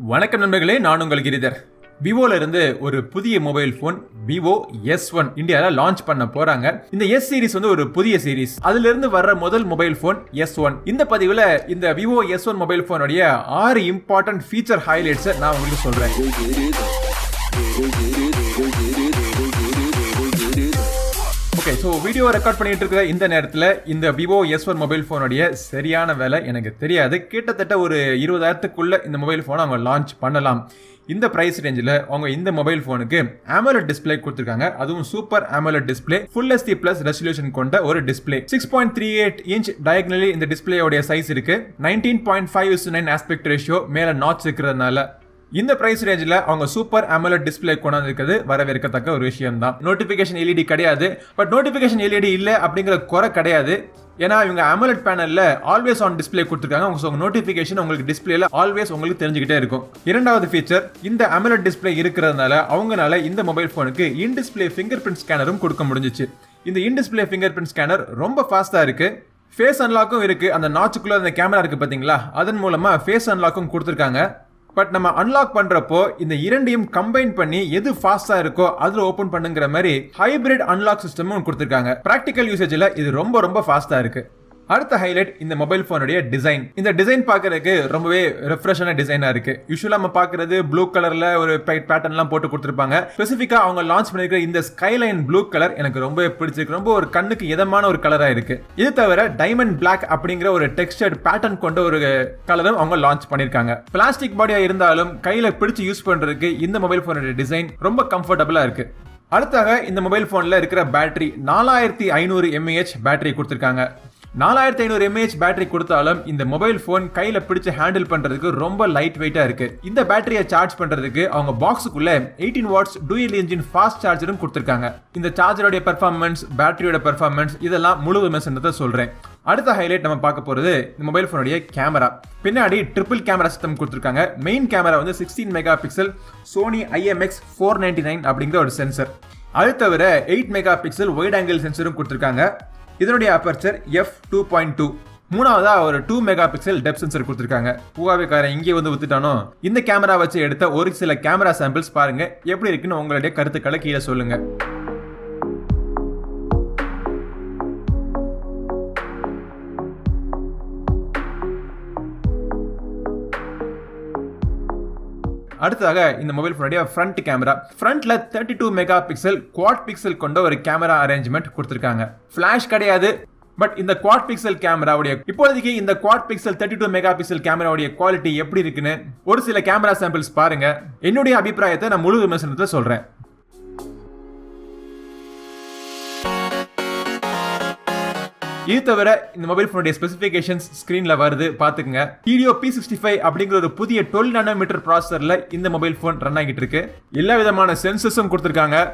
வணக்கம் நண்பர்களே, நான் உங்கள் கிரிதர். விவோல இருந்து ஒரு புதிய மொபைல் போன் Vivo S1 இந்தியாவில் லான்ச் பண்ண போறாங்க. இந்த S சீரிஸ் ஒரு புதிய சீரிஸ். அதுல இருந்து வர்ற முதல் மொபைல் போன் S1. இந்த பதிவுல இந்த Vivo S1 மொபைல் போனுடைய 6 இம்பார்ட்டன்ட் ஃபீச்சர் ஹைலைட்ஸ் நான் உங்களுக்கு சொல்றேன். ஓகே, ஸோ வீடியோ ரெக்கார்ட் பண்ணிட்டு இருக்கிற இந்த நேரத்தில் இந்த Vivo S1 மொபைல் ஃபோனுடைய சரியான விலை எனக்கு தெரியாது. கிட்டத்தட்ட ஒரு 20,000க்குள்ள இந்த மொபைல் ஃபோனை அவங்க லான்ச் பண்ணலாம். இந்த பிரைஸ் ரேஞ்சில் அவங்க இந்த மொபைல் ஃபோனுக்கு AMOLED டிஸ்பிளே கொடுத்துருக்காங்க. அதுவும் super AMOLED display, full HD plus resolution கொண்ட ஒரு டிஸ்பிளே. 6.38 இன்ச் டயகனலி இந்த டிஸ்பிளேயோடைய சைஸ் இருக்கு. 19.5:9 ஆஸ்பெக்ட் ரேஷியோ மேல நாட்ச் இருக்கிறதுனால இந்த பிரைஸ் ரேஞ்சில் அவங்க சூப்பர் AMOLED டிஸ்பிளே கொண்டு இருக்கிறது வரவேற்கத்தக்க ஒரு விஷயம் தான். நோட்டிபிகேஷன் LED கிடையாது, பட் நோட்டிபிகேஷன் LED இல்லை அப்படிங்கிற குறை கிடையாது. ஏன்னா இவங்க AMOLED பேனல்ல ஆல்வேஸ் ஆன் டிஸ்பிளே கொடுத்துருக்காங்க. உங்க நோட்டிபிகேஷன் உங்களுக்கு டிஸ்பிளேல ஆல்வேஸ் உங்களுக்கு தெரிஞ்சுக்கிட்டே இருக்கும். இரண்டாவது ஃபீச்சர், இந்த AMOLED டிஸ்பிளே இருக்கிறதுனால அவங்களால இந்த மொபைல் போனுக்கு இன் டிஸ்பிளே ஃபிங்கர் பிரிண்ட் ஸ்கேனரும் கொடுக்க முடிஞ்சிச்சு. இந்த in display finger print scanner ரொம்ப ஃபாஸ்டா இருக்கு. ஃபேஸ் அன்லாக்கும் இருக்கு. அந்த நாச்சுக்குள்ள அந்த கேமரா இருக்கு பாத்தீங்களா, அதன் மூலமா ஃபேஸ் அன்லாக்கும் கொடுத்துருக்காங்க. பட் நம்ம அன்லாக் பண்றப்போ இந்த இரண்டையும் கம்பைன் பண்ணி எது ஃபாஸ்டா இருக்கோ அதுல ஓபன் பண்ணுங்கிற மாதிரி ஹைபிரிட் அன்லாக் சிஸ்டமும் கொடுத்திருக்காங்க. பிராக்டிகல் யூசேஜ்ல இது ரொம்ப ரொம்ப ஃபாஸ்டா இருக்கு. அடுத்த ஹைலைட் இந்த மொபைல் போனுடைய டிசைன். இந்த டிசைன் பார்க்கறதுக்கு ரொம்பவே ரெஃப்ரெஷான டிசைனா இருக்கு. யூசுவலா நம்ம பார்க்கறது ப்ளூ கலர்ல ஒரு பேட்டர்ன்லாம் போட்டு கொடுத்துருப்பாங்க. ஸ்பெசிஃபிக்கா அவங்க லான்ச் பண்ணிருக்கிற இந்த ஸ்கைலைன் ப்ளூ கலர் எனக்கு ரொம்பவே பிடிச்சிருக்கு. ரொம்ப ஒரு கண்ணுக்கு இதமான ஒரு கலரா இருக்கு. இது தவிர டைமண்ட் பிளாக் அப்படிங்கிற ஒரு டெக்ஸ்டர்ட் பேட்டர்ன் கொண்ட ஒரு கலரும் அவங்க லான்ச் பண்ணிருக்காங்க. பிளாஸ்டிக் பாடியா இருந்தாலும் கையில பிடிச்சு யூஸ் பண்றதுக்கு இந்த மொபைல் போனுடைய டிசைன் ரொம்ப கம்ஃபர்டபுளா இருக்கு. அடுத்தாக இந்த மொபைல் போன்ல இருக்கிற பேட்டரி 4500 mAh பேட்டரி கொடுத்திருக்காங்க. 4500 mAh பேட்டரி கொடுத்தாலும் இந்த மொபைல் போன் கையில பிடிச்சு ஹேண்டில் பண்றதுக்கு ரொம்ப லைட் வெயிட்டா இருக்கு. இந்த பேட்டரியை சார்ஜ் பண்றதுக்கு அவங்க பாக்ஸுக்குள்ள 18 வாட்ஸ் டூயல் என்ஜின் ஃபாஸ்ட் சார்ஜரும் கொடுத்திருக்காங்க. இந்த சார்ஜரோட பெர்ஃபார்மன்ஸ், பேட்டரியோட பெர்ஃபார்மன்ஸ் இதெல்லாம் முழு விமர்சனத்தை சொல்றேன். அடுத்த ஹைலைட் நம்ம பார்க்க போறது இந்த மொபைல் போனுடைய கேமரா. பின்னாடி ட்ரிபிள் கேமரா சிஸ்டம் கொடுத்திருக்காங்க. Main camera 16 mega pixel Sony IMX499 அப்படிங்கிற ஒரு சென்சர். அது தவிர 8 மெகா பிக்சல் வைட் ஆங்கிள் சென்சரும் கொடுத்திருக்காங்க. இதனுடைய அபர்ச்சர் f2.2. மூணாவதா ஒரு 2 மெகா பிக்சல் டெப்த் சென்சர் கொடுத்திருக்காங்க. பூவாவேக்காரன் இங்கே வித்துட்டானோ. இந்த கேமரா வச்சு எடுத்த ஒரு சில கேமரா சாம்பிள்ஸ் பாருங்க, எப்படி இருக்குன்னு உங்களுடைய கருத்துக்களை கீழே சொல்லுங்க. அடுத்ததாக இந்த மொபைல் போனுடைய ஃப்ரண்ட் கேமரா. ஃப்ரண்ட்ல 32 மெகா பிக்சல் குவாட் பிக்சல் கொண்ட ஒரு கேமரா அரேஞ்ச்மெண்ட் கொடுத்திருக்காங்க. ஃபிளாஷ் கிடையாது, பட் இந்த குவாட் பிக்சல் கேமராவுடைய இப்போதைக்கு இந்த குவாட் பிக்சல் 32 மெகா பிக்சல் கேமராவுடைய குவாலிட்டி எப்படி இருக்குன்னு ஒரு சில கேமரா சாம்பிள்ஸ் பாருங்க. என்னுடைய அபிப்பிராயத்தை நான் முழு விமர்சனத்தை சொல்றேன். இது தவிர இந்த மொபைல் போனுடைய ஸ்பெசிபிகேஷன்ஸ் ஸ்கிரீன்ல வருது, பாத்துக்கங்க. Helio P65 அப்படிங்கிற ஒரு புதிய 12 நானோமீட்டர் ப்ராசஸர்ல இந்த மொபைல் போன் ரன் ஆகிட்டு இருக்கு. எல்லா விதமான சென்சர்ஸும் கொடுத்திருக்காங்க.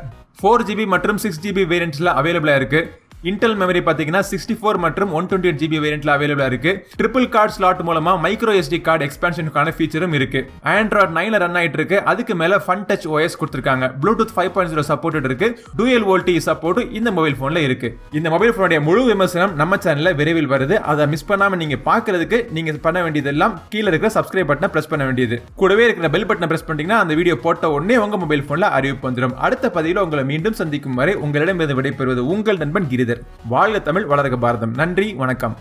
4GB மற்றும் 6GB வேரியன்ட்ஸ்ல அவைலபிளா இருக்கு. இன்டெல் மெமரி பாத்தீங்கன்னா 64 மற்றும் 128GB வேரியன்ட்ல அவைலபிளா இருக்கு. ட்ரிபிள் கார்டு ஸ்லாட் மூலமா மைக்ரோ SD கார்டு எக்ஸ்பான்ஷனுக்கான ஃபீச்சரும் இருக்கு. Android 9ல ரன் ஆயிட்டு இருக்கு. அதுக்கு மேல Fun Touch OS கொடுத்திருக்காங்க. Bluetooth 5.0 சப்போர்ட் இருக்கு. Dual VoLTE சப்போர்ட் இந்த மொபைல் போன்ல இருக்கு. இந்த மொபைல் போனுடைய முழு விமர்சனம் நம்ம சேனல்ல விரைவில் வருது. அதை மிஸ் பண்ணாம நீங்க பாக்குறதுக்கு நீங்க பண்ண வேண்டியதெல்லாம் கீழே இருக்கிற சப்ஸ்கிரைப் பட்டனை பிரஸ் பண்ண வேண்டியது. கூடவே இருக்கிற பெல் பட்டனை பிரஸ் பண்ணிட்டீங்கன்னா அந்த வீடியோ போட்ட உடனே உங்க மொபைல் போன்ல அறிவிப்பு வந்துடும். அடுத்த பதிவில் உங்களை மீண்டும் சந்திக்கும் வரை உங்களிடமிருந்து விடைபெறுவது உங்கள் நண்பன் கிரிதர். வாழ்க தமிழ், வளர்க பாரதம். நன்றி, வணக்கம்.